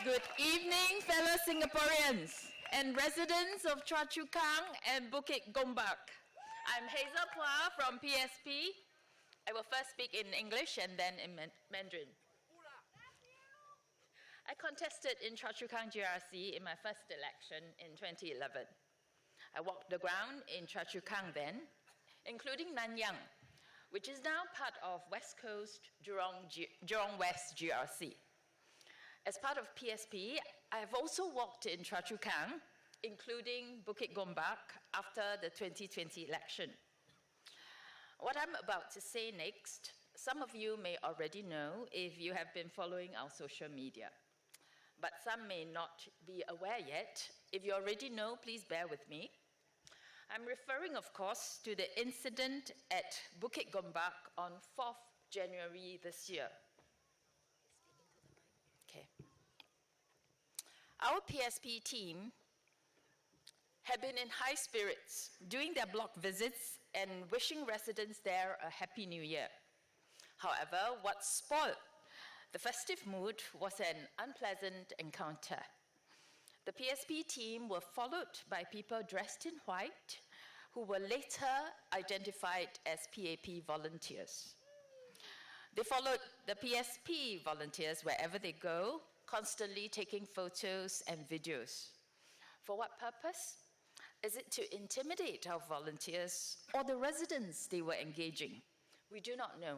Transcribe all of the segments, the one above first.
Good evening, fellow Singaporeans and residents of Choa Chu Kang and Bukit Gombak. I'm Hazel Poa from PSP. I will first speak in English and then in Mandarin. I contested in Choa Chu Kang GRC in my first election in 2011. I walked the ground in Choa Chu Kang then, including Nanyang, which is now part of West Coast Jurong West GRC. As part of PSP, I have also walked in Choa Chu Kang, including Bukit Gombak, after the 2020 election. What I'm about to say next, some of you may already know if you have been following our social media. But some may not be aware yet. If you already know, please bear with me. I'm referring, of course, to the incident at Bukit Gombak on 4th January this year. Okay. Our PSP team have been in high spirits doing their block visits and wishing residents there a happy new year. However, what spoiled the festive mood was an unpleasant encounter. The PSP team were followed by people dressed in white who were later identified as PAP volunteers. They followed the PSP volunteers wherever they go, constantly taking photos and videos. For what purpose? Is it to intimidate our volunteers or the residents they were engaging? We do not know.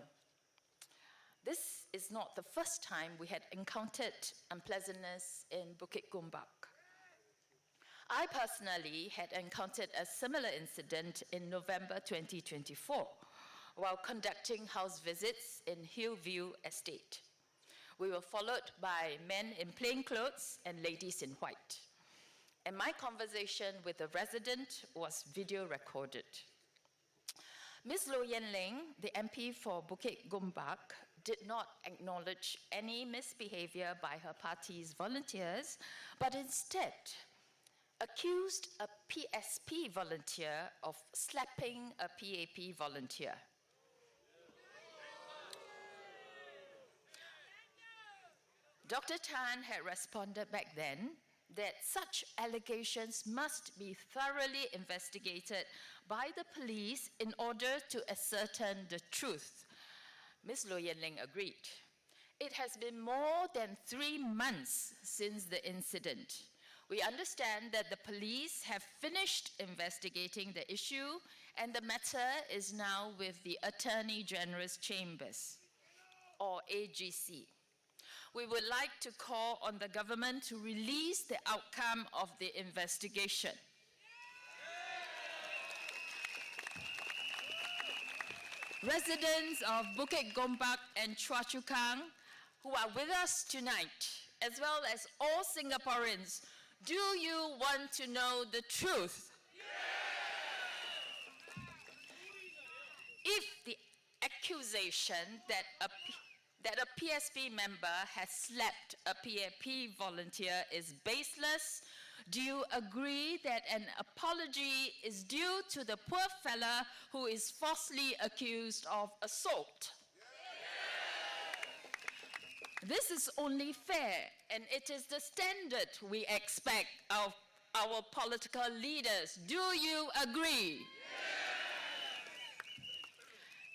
This is not the first time we had encountered unpleasantness in Bukit Gombak. I personally had encountered a similar incident in November 2024 while conducting house visits in Hillview Estate. We were followed by men in plain clothes and ladies in white. And my conversation with the resident was video recorded. Ms. Low Yen Ling, the MP for Bukit Gombak, did not acknowledge any misbehavior by her party's volunteers, but instead accused a PSP volunteer of slapping a PAP volunteer. Dr. Tan had responded back then that such allegations must be thoroughly investigated by the police in order to ascertain the truth. Ms. Low Yen Ling agreed. It has been more than 3 months since the incident. We understand that the police have finished investigating the issue and the matter is now with the Attorney General's Chambers, or AGC. We would like to call on the government to release the outcome of the investigation. Residents of Bukit Gombak and Choa Chu Kang who are with us tonight, as well as all Singaporeans, do you want to know the truth? If the accusation that a PSP member has slapped a PAP volunteer is baseless, do you agree that an apology is due to the poor fella who is falsely accused of assault? This is only fair, and it is the standard we expect of our political leaders. Do you agree?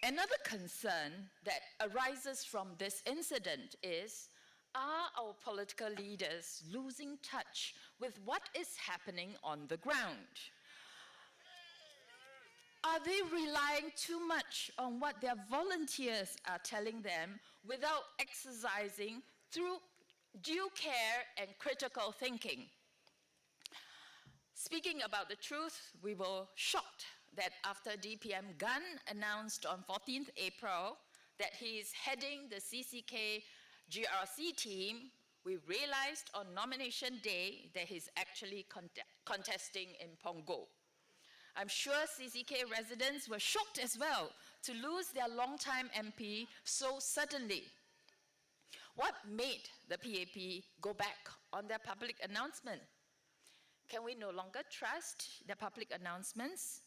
Another concern that arises from this incident is, are our political leaders losing touch with what is happening on the ground? Are they relying too much on what their volunteers are telling them without exercising through due care and critical thinking? Speaking about the truth, we were shocked that after DPM Gunn announced on 14th April that he is heading the CCK GRC team, we realized on nomination day that he's actually contesting in Punggol. I'm sure CCK residents were shocked as well to lose their longtime MP so suddenly. What made the PAP go back on their public announcement? Can we no longer trust their public announcements?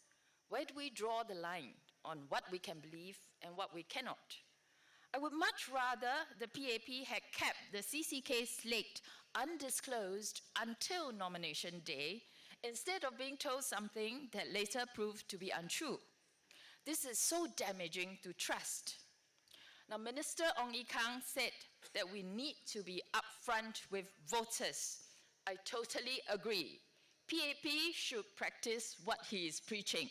Where do we draw the line on what we can believe and what we cannot? I would much rather the PAP had kept the CCK slate undisclosed until nomination day, instead of being told something that later proved to be untrue. This is so damaging to trust. Now, Minister Ong Ye Kung said that we need to be upfront with voters. I totally agree. PAP should practice what he is preaching.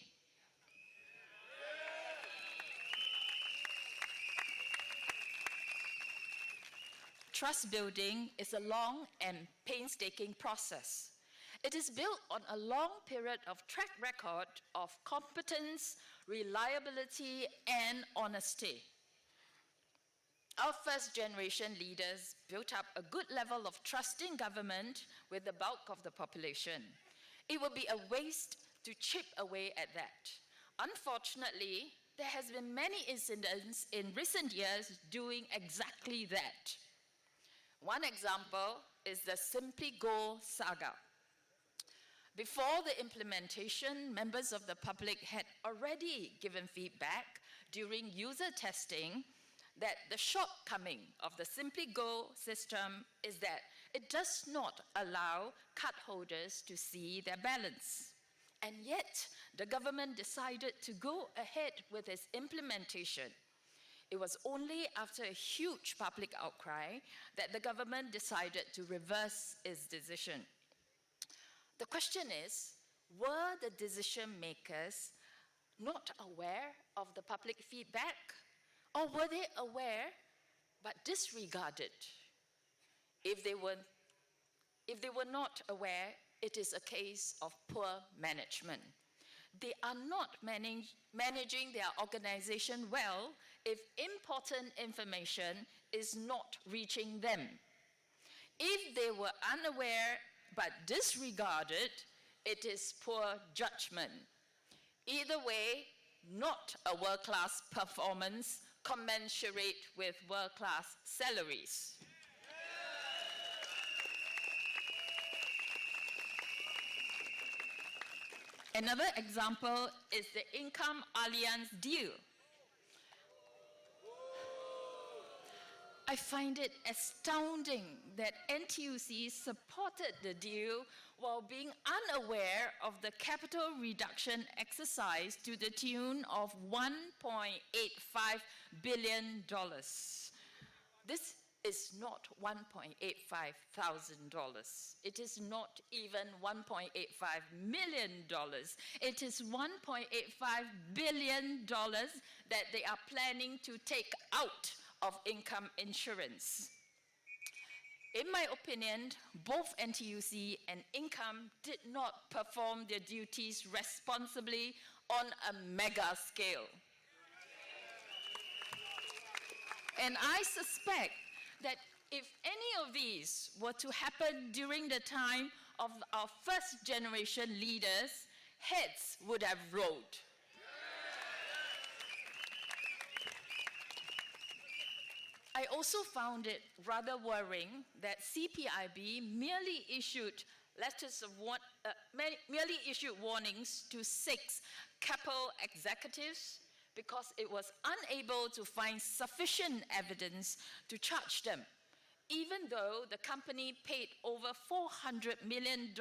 Trust building is a long and painstaking process. It is built on a long period of track record of competence, reliability, and honesty. Our first generation leaders built up a good level of trust in government with the bulk of the population. It would be a waste to chip away at that. Unfortunately, there has been many incidents in recent years doing exactly that. One example is the Simply Go saga. Before the implementation, members of the public had already given feedback during user testing that the shortcoming of the Simply Go system is that it does not allow card holders to see their balance. And yet, the government decided to go ahead with its implementation. It was only after a huge public outcry that the government decided to reverse its decision. The question is, were the decision makers not aware of the public feedback? Or were they aware but disregarded? If they were not aware, it is a case of poor management. They are not managing their organization well if important information is not reaching them. If they were unaware but disregarded, it is poor judgment. Either way, not a world-class performance commensurate with world-class salaries. Another example is the Income Alliance deal. I find it astounding that NTUC supported the deal while being unaware of the capital reduction exercise to the tune of $1.85 billion. This is not $1.85 thousand. It is not even $1.85 million. It is $1.85 billion that they are planning to take out of income insurance. In my opinion, both NTUC and Income did not perform their duties responsibly on a mega scale. And I suspect that if any of these were to happen during the time of our first generation leaders, heads would have rolled. I also found it rather worrying that CPIB merely issued warnings to 6 Keppel executives because it was unable to find sufficient evidence to charge them, even though the company paid over $400 million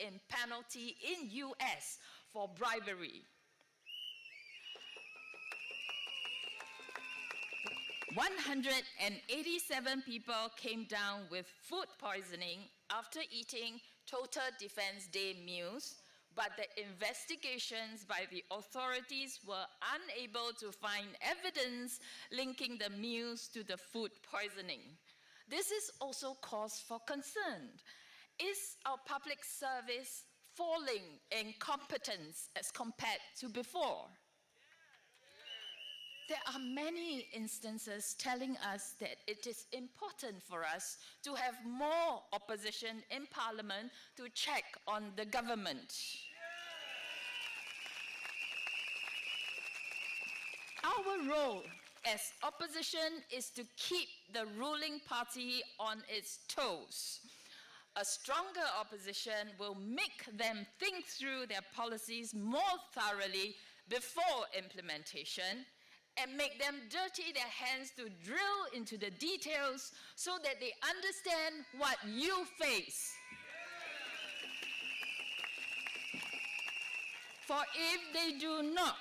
in penalty in US for bribery. 187 people came down with food poisoning after eating Total Defense Day meals, but the investigations by the authorities were unable to find evidence linking the meals to the food poisoning. This is also cause for concern. Is our public service falling in competence as compared to before? There are many instances telling us that it is important for us to have more opposition in Parliament to check on the government. Our role as opposition is to keep the ruling party on its toes. A stronger opposition will make them think through their policies more thoroughly before implementation, and make them dirty their hands to drill into the details so that they understand what you face. For if they do not,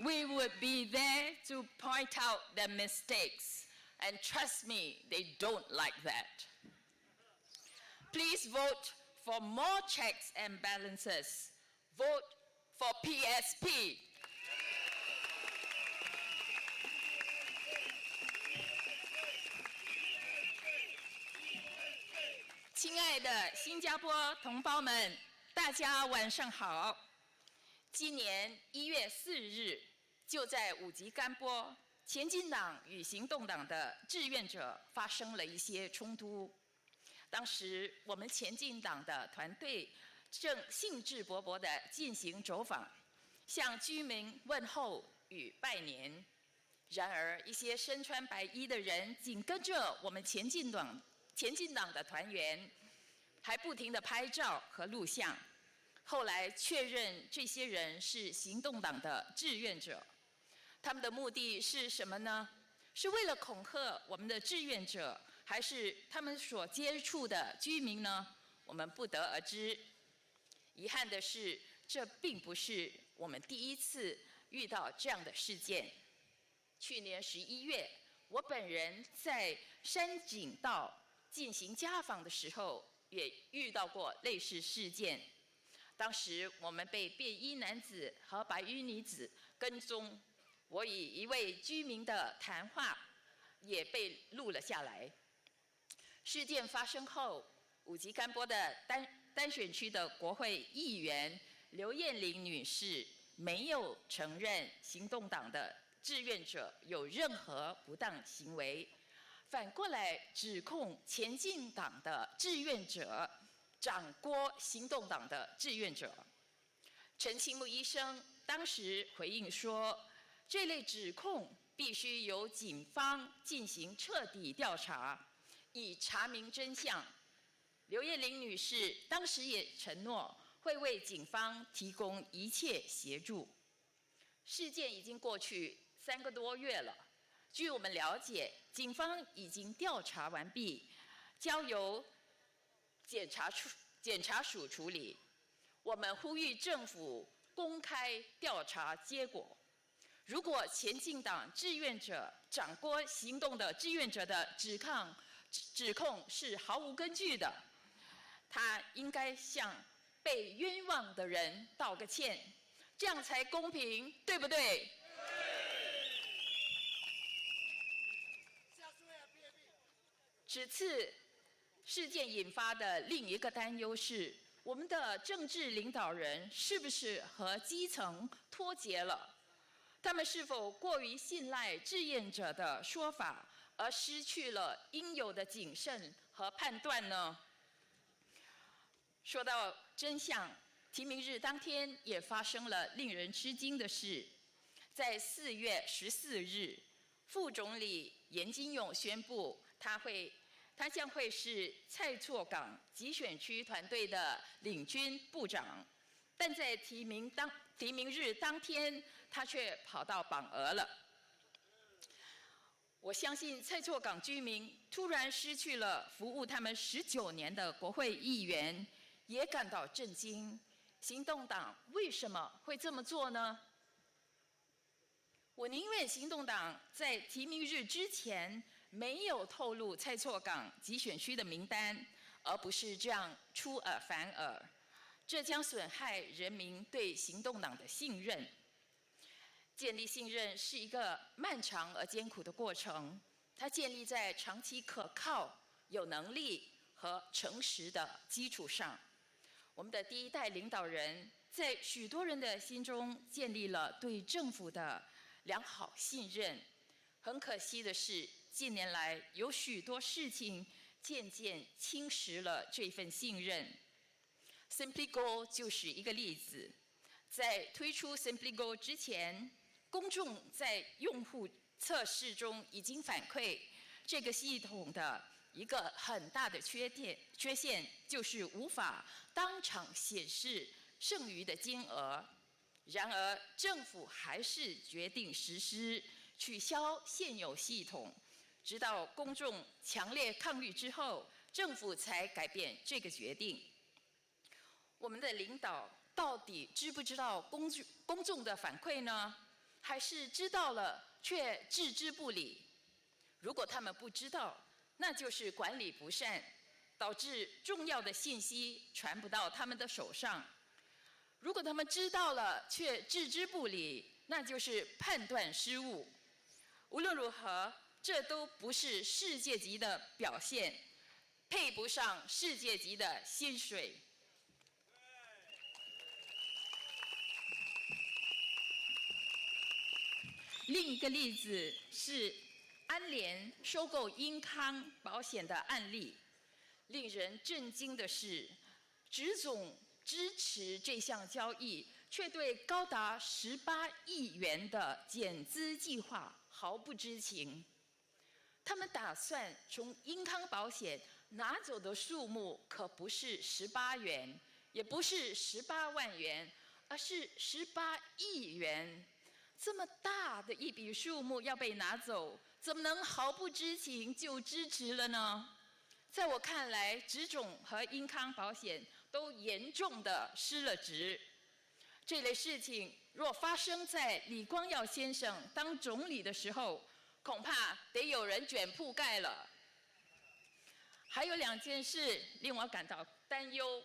we would be there to point out their mistakes. And trust me, they don't like that. Please vote for more checks and balances. Vote for PSP. 亲爱的新加坡同胞们，大家晚上好。今年1月4日，就在五级干波，前进党与行动党的志愿者发生了一些冲突。当时我们前进党的团队正兴致勃勃地进行走访，向居民问候与拜年。然而，一些身穿白衣的人紧跟着我们前进党的团员，还不停地拍照和录像。后来确认这些人是行动党的志愿者。他们的目的是什么呢？是为了恐吓我们的志愿者，还是他们所接触的居民呢？我们不得而知。遗憾的是，这并不是我们第一次遇到这样的事件。去年11月，我本人在山景道进行家访的时候，也遇到过类似事件。当时我们被便衣男子和白衣女子跟踪，我与一位居民的谈话也被录了下来。事件发生后，五级干波的单选区的国会议员刘燕玲女士没有承认行动党的志愿者有任何不当行为，反过来指控前进党的志愿者掌掴行动党的志愿者。陈清木医生当时回应说，这类指控必须由警方进行彻底调查，以查明真相。刘燕玲女士当时也承诺会为警方提供一切协助。事件已经过去3个多月了，据我们了解，警方已经调查完毕，交由检察署处理。我们呼吁政府公开调查结果。如果前进党志愿者掌掴行动的志愿者的指控是毫无根据的，他应该向被冤枉的人道个歉，这样才公平，对不对？此次事件引发的另一个担忧是，我们的政治领导人是不是和基层脱节了？他们是否过于信赖志愿者的说法，而失去了应有的谨慎和判断呢？说到真相，提名日当天也发生了令人吃惊的事。在4月14日，副总理严金勇宣布，他将会是蔡厝港集选区团队的领军部长，但在提名日当天，他却跑到榜额了。我相信蔡厝港居民突然失去了服务他们19年的国会议员，也感到震惊。行动党为什么会这么做呢？我宁愿行动党在提名日之前没有透露蔡厝港集选区的名单，而不是这样出尔反尔。这将损害人民对行动党的信任。建立信任是一个漫长而艰苦的过程，它建立在长期可靠、有能力和诚实的基础上。我们的第一代领导人在许多人的心中建立了对政府的良好信任。很可惜的是，近年来有许多事情渐渐侵蚀了这份信任。Simply Go 就是一个例子。在推出 Simply Go 之前，公众在用户测试中已经反馈，这个系统的一个很大的缺陷就是无法当场显示剩余的金额。然而，政府还是决定实施，取消现有系统，直到公众强烈抗议之后，政府才改变这个决定。我们的领导到底知不知道公众的反馈呢？还是知道了却置之不理？如果他们不知道，那就是管理不善，导致重要的信息传不到他们的手上。如果他们知道了却置之不理，那就是判断失误。无论如何，这都不是世界级的表现，配不上世界级的薪水。另一个例子是安联收购英康保险的案例。令人震惊的是，执总支持这项交易，却对高达18亿元的减资计划毫不知情。他们打算从英康保险拿走的数目可不是18元，也不是18万元，而是18亿元。这么大的一笔数目要被拿走，怎么能毫不知情就支持了呢？在我看来，执总和英康保险都严重的失了职。这类事情若发生在李光耀先生当总理的时候，恐怕得有人卷铺盖了。还有2件事令我感到担忧。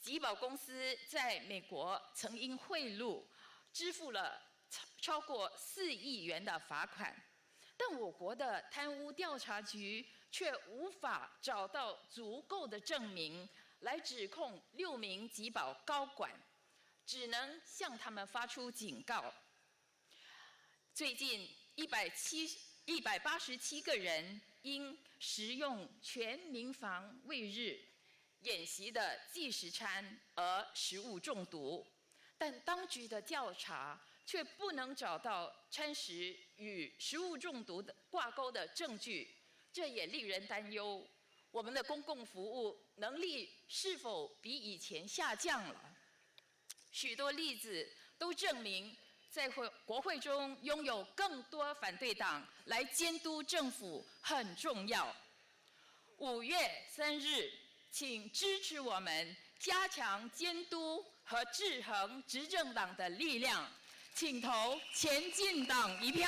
集保公司在美国曾因贿赂支付了超过4亿元的罚款，但我国的贪污调查局却无法找到足够的证明来指控6名集保高管，只能向他们发出警告。最近187个人因食用全民防卫日演习的计时餐而食物中毒，但当局的调查却不能找到餐食与食物中毒的挂钩的证据，这也令人担忧。我们的公共服务能力是否比以前下降了？许多例子都证明，在国会中拥有更多反对党来监督政府很重要。5月3日，请支持我们加强监督和制衡执政党的力量。请投前进党一票。